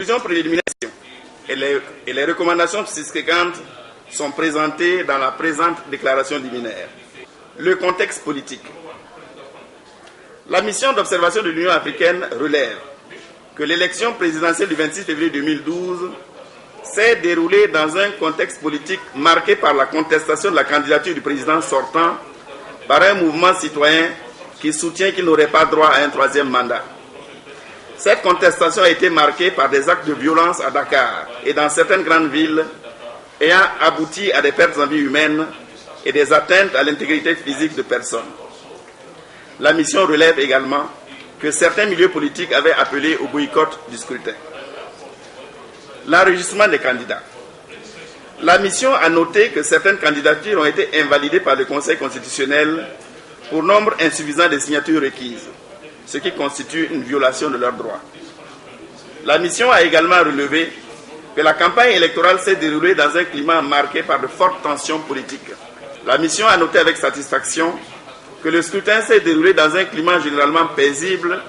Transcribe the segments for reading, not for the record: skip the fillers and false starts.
conclusions préliminaires et les recommandations subséquentes sont présentées dans la présente déclaration liminaire. Le contexte politique. La mission d'observation de l'Union africaine relève que l'élection présidentielle du 26 février 2012 s'est déroulée dans un contexte politique marqué par la contestation de la candidature du président sortant par un mouvement citoyen qui soutient qu'il n'aurait pas droit à un troisième mandat. Cette contestation a été marquée par des actes de violence à Dakar et dans certaines grandes villes ayant abouti à des pertes en vie humaines et des atteintes à l'intégrité physique de personnes. La mission relève également que certains milieux politiques avaient appelé au boycott du scrutin. L'enregistrement des candidats. La mission a noté que certaines candidatures ont été invalidées par le Conseil constitutionnel pour nombre insuffisant des signatures requises, ce qui constitue une violation de leurs droits. La mission a également relevé que la campagne électorale s'est déroulée dans un climat marqué par de fortes tensions politiques. La mission a noté avec satisfaction que le scrutin s'est déroulé dans un climat généralement paisible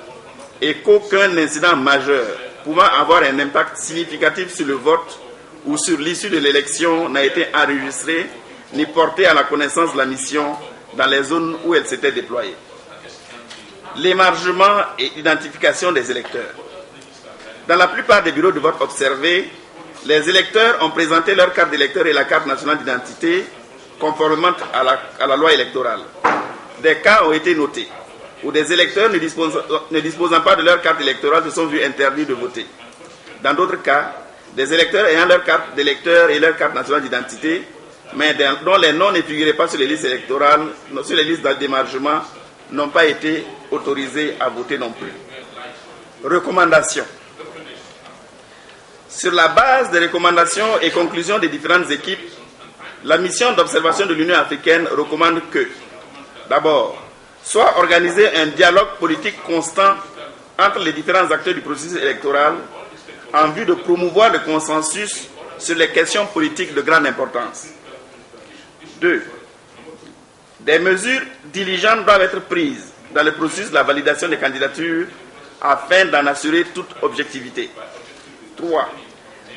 et qu'aucun incident majeur pouvant avoir un impact significatif sur le vote ou sur l'issue de l'élection n'a été enregistré ni porté à la connaissance de la mission dans les zones où elle s'était déployée. L'émargement et l'identification des électeurs. Dans la plupart des bureaux de vote observés, les électeurs ont présenté leur carte d'électeur et la carte nationale d'identité conformément à la loi électorale. Des cas ont été notés où des électeurs ne disposant pas de leur carte électorale se sont vus interdits de voter. Dans d'autres cas, des électeurs ayant leur carte d'électeur et leur carte nationale d'identité, mais dont les noms ne figuraient pas sur les listes électorales, sur les listes d'émargement, n'ont pas été autorisés à voter non plus. Recommandations. Sur la base des recommandations et conclusions des différentes équipes, la mission d'observation de l'Union africaine recommande que, d'abord, soit organisé un dialogue politique constant entre les différents acteurs du processus électoral en vue de promouvoir le consensus sur les questions politiques de grande importance. 2. Des mesures diligentes doivent être prises dans le processus de la validation des candidatures afin d'en assurer toute objectivité. 3.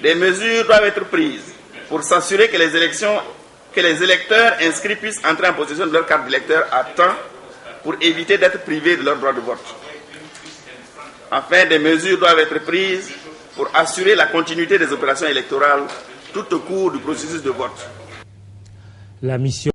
Des mesures doivent être prises pour s'assurer que les électeurs inscrits puissent entrer en possession de leur carte d'électeur à temps pour éviter d'être privés de leur droit de vote. Enfin, des mesures doivent être prises pour assurer la continuité des opérations électorales tout au cours du processus de vote. La mission